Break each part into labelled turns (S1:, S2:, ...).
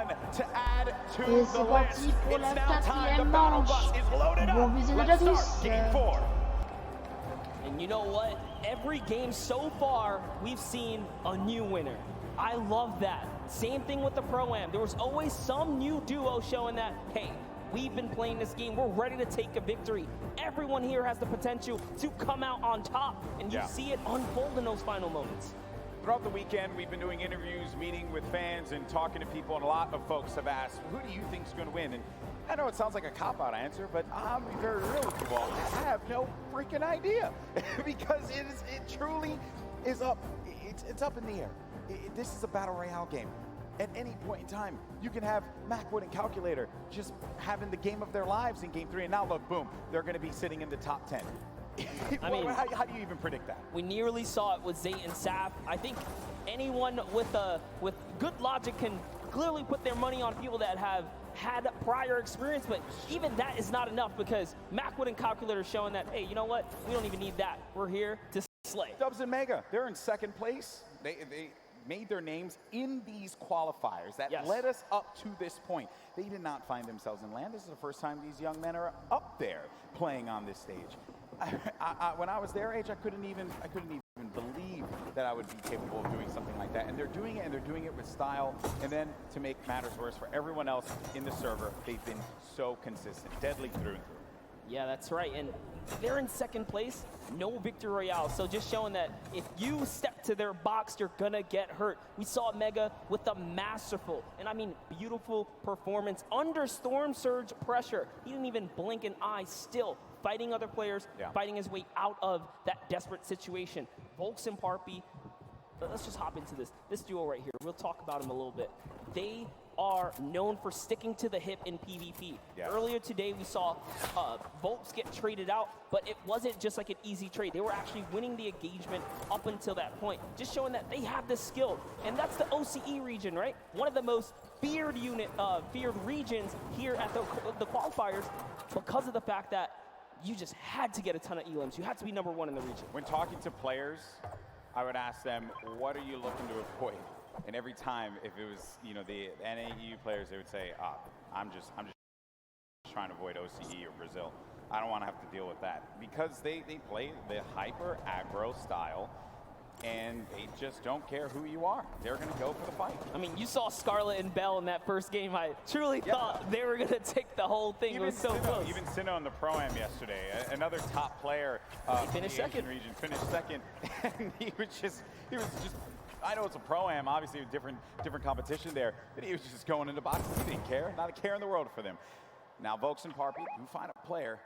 S1: Et c'est parti pour la quatrième manche. Bon visionnage à tous.
S2: And you know what? Every game so far, we've seen a new winner. I love that. Same thing with the Pro-Am. There was always some new duo showing that, hey, we've been playing this game. We're ready to take a victory. Everyone here has the potential to come out on top, and you see it unfold in those final moments.
S3: Throughout the weekend, we've been doing interviews, meeting with fans, and talking to people, and a lot of folks have asked, who do you think is going to win? And I know it sounds like a cop-out answer, but I'll be very real with you all. I have no freaking idea because it truly is up. It's up in the air. This is a battle royale game. At any point in time, you can have Mackwood and Calculator just having the game of their lives in Game 3, and now look, boom, they're going to be sitting in the top 10. I mean, how do you even predict that?
S2: We nearly saw it with Zay and Saf. I think anyone with good logic can clearly put their money on people that have had prior experience, but even that is not enough because Mackwood and Calculator showing that, hey, you know what? We don't even need that. We're here to slay.
S3: Dubs and Mega, they're in second place. They made their names in these qualifiers that led us up to this point. They did not find themselves in land. This is the first time these young men are up there playing on this stage. When I was their age, I couldn't even believe that I would be capable of doing something like that. And they're doing it, and they're doing it with style. And then to make matters worse for everyone else in the server, they've been so consistent, deadly through and through.
S2: Yeah, that's right. And they're in second place, no victory royale. So just showing that if you step to their box, you're gonna get hurt. We saw Mega with a masterful, and I mean beautiful performance under storm surge pressure. He didn't even blink an eye, still fighting other players, fighting his way out of that desperate situation. Volks and Parpy, let's just hop into this duo right here. We'll talk about him a little bit. They are known for sticking to the hip in PvP. Earlier today, we saw Volks get traded out, but it wasn't just like an easy trade. They were actually winning the engagement up until that point, just showing that they have the skill. And that's the OCE region, right? One of the most feared regions here at the qualifiers because of the fact that you just had to get a ton of elims. You had to be #1 in the region.
S3: When talking to players, I would ask them, what are you looking to avoid? And every time, if it was, you know, the NAU players, they would say, I'm just trying to avoid OCE or Brazil. I don't want to have to deal with that. Because they play the hyper aggro style, and they just don't care who you are. They're going to go for the fight.
S2: I mean, you saw Scarlet and Bell in that first game. I truly thought they were going to take the whole thing. It was so close.
S3: Even Sinnoh in the Pro-Am yesterday, another top player
S2: finished second.
S3: Region, finished second. And he was just, I know it's a Pro-Am, obviously a different competition there, but he was just going into boxes. He didn't care, not a care in the world for them. Now Volks and Parpy do find a player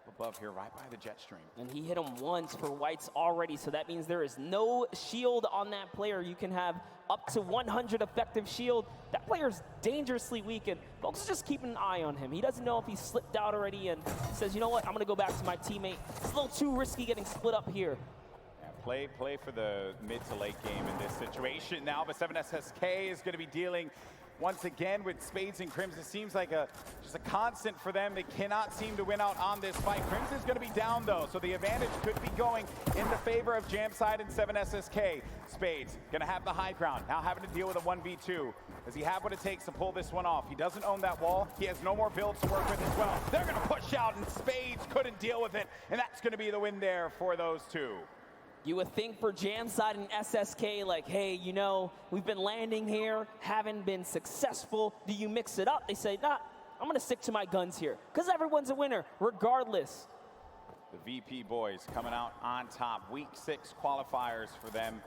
S3: above here, right by the jet stream.
S2: And he hit him once for whites already, so that means there is no shield on that player. You can have up to 100 effective shield. That player's dangerously weak, and folks just keeping an eye on him. He doesn't know if he's slipped out already, and says, you know what, I'm gonna go back to my teammate. It's a little too risky getting split up here.
S3: Yeah, play for the mid to late game in this situation now, but 7SSK is gonna be dealing once again with Spades and Crimson. It seems like just a constant for them. They cannot seem to win out on this fight. Crimson's going to be down though, so the advantage could be going in the favor of Jamside and 7SSK. Spades going to have the high ground, now having to deal with a 1v2. Does he have what it takes to pull this one off? He doesn't own that wall. He has no more builds to work with as well. They're going to push out, and Spades couldn't deal with it, and that's going to be the win there for those two.
S2: You would think for Jamside and SSK, like, hey, you know, we've been landing here, haven't been successful. Do you mix it up? They say, nah, I'm going to stick to my guns here because everyone's a winner regardless.
S3: The VP boys coming out on top. Week 6 qualifiers for them.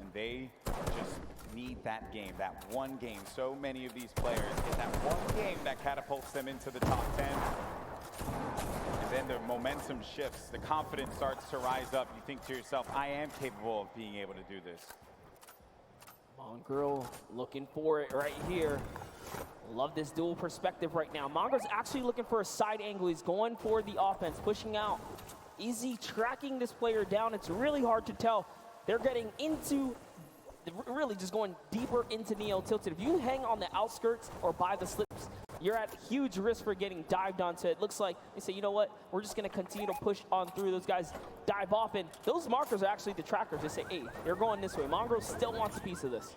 S3: And they just need that game, that one game. So many of these players get that one game that catapults them into the top 10. And then the momentum shifts, the confidence starts to rise up. You think to yourself, I am capable of being able to do this.
S2: Mongrel looking for it right here. Love this dual perspective right now. Mongrel's actually looking for a side angle. He's going for the offense, pushing out. Is he tracking this player down? It's really hard to tell. They're getting into, really just going deeper into Neo Tilted. If you hang on the outskirts or by the slips, you're at huge risk for getting dived onto. It looks like they say, you know what, we're just going to continue to push on through. Those guys dive off, and those markers are actually the trackers. They say, hey, you're going this way. Mongrel still wants a piece of this.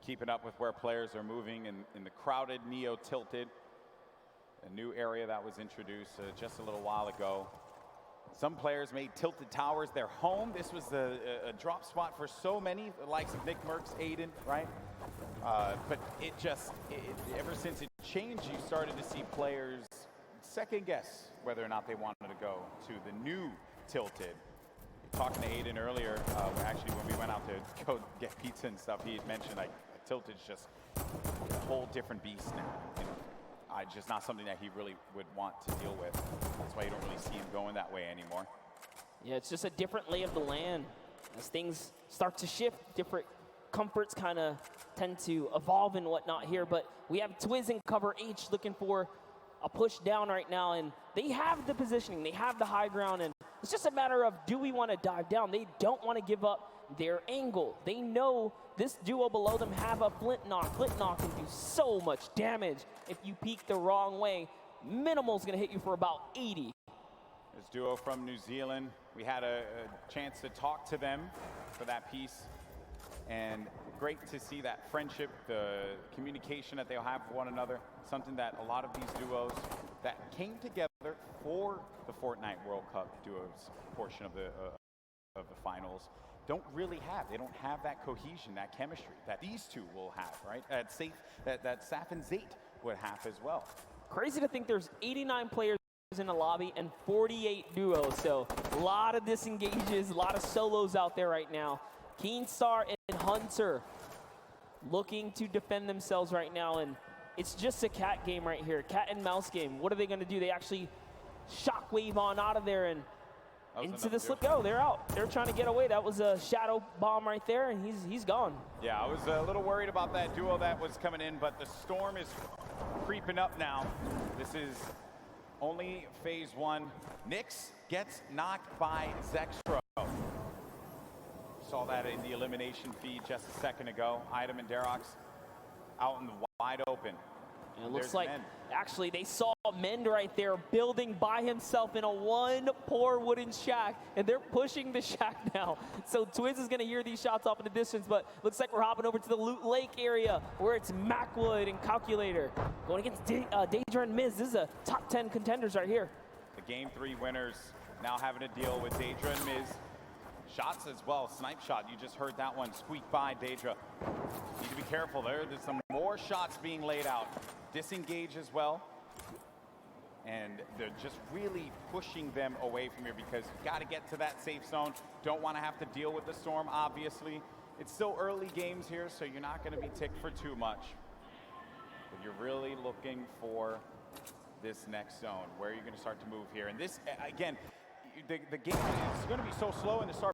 S3: keeping up with where players are moving in the crowded Neo Tilted, a new area that was introduced just a little while ago. Some players made Tilted Towers their home. This was a drop spot for so many, the likes of Nick Merckx, Aiden, right? But ever since it changed, you started to see players second guess whether or not they wanted to go to the new Tilted. Talking to Aiden earlier, actually when we went out to go get pizza and stuff, he had mentioned like Tilted's just a whole different beast now. You know, just not something that he really would want to deal with. That's why you don't really see him going that way anymore.
S2: Yeah, it's just a different lay of the land. As things start to shift, different comforts kind of tend to evolve and whatnot here. But we have Twiz in cover H looking for a push down right now, and they have the positioning, they have the high ground, and it's just a matter of, do we want to dive down? They don't want to give up their angle. They know this duo below them have a flint knock. Flint knock can do so much damage if you peek the wrong way. Minimal's going to hit you for about 80.
S3: This duo from New Zealand, we had a chance to talk to them for that piece, and great to see that friendship, the communication that they'll have with one another, something that a lot of these duos that came together for the Fortnite World Cup duos portion of the finals don't really have. They don't have that cohesion, that chemistry that these two will have, right? That Saf and Zayt would have as well.
S2: Crazy to think there's 89 players in the lobby and 48 duos, so a lot of disengages, a lot of solos out there right now. Keenstar and Hunter looking to defend themselves right now, and it's just a cat game right here, cat and mouse game. What are they going to do? They actually shockwave on out of there and into the slip go. They're out. They're trying to get away. That was a shadow bomb right there, and he's gone.
S3: Yeah, I was a little worried about that duo that was coming in, but the storm is creeping up now. This is only phase one. Nyx gets knocked by Zextro. Saw that in the elimination feed just a second ago. Item and Derox out in the wide open.
S2: And it looks like, actually, they saw Mend right there building by himself in a one poor wooden shack, and they're pushing the shack now. So Twiz is going to hear these shots off in the distance, but looks like we're hopping over to the Loot Lake area where it's Mackwood and Calculator going against Daedra and Miz. This is a top 10 contenders right here.
S3: The game 3 winners now having to deal with Daedra and Miz. Shots as well, snipe shot, you just heard that one squeak by Daedra. Need to be careful there, there's some more shots being laid out. Disengage as well. And they're just really pushing them away from here because you gotta get to that safe zone. Don't wanna have to deal with the storm, obviously. It's still early games here, so you're not gonna be ticked for too much. But you're really looking for this next zone, where you're gonna start to move here. And this, again, the game is going to be so slow in the start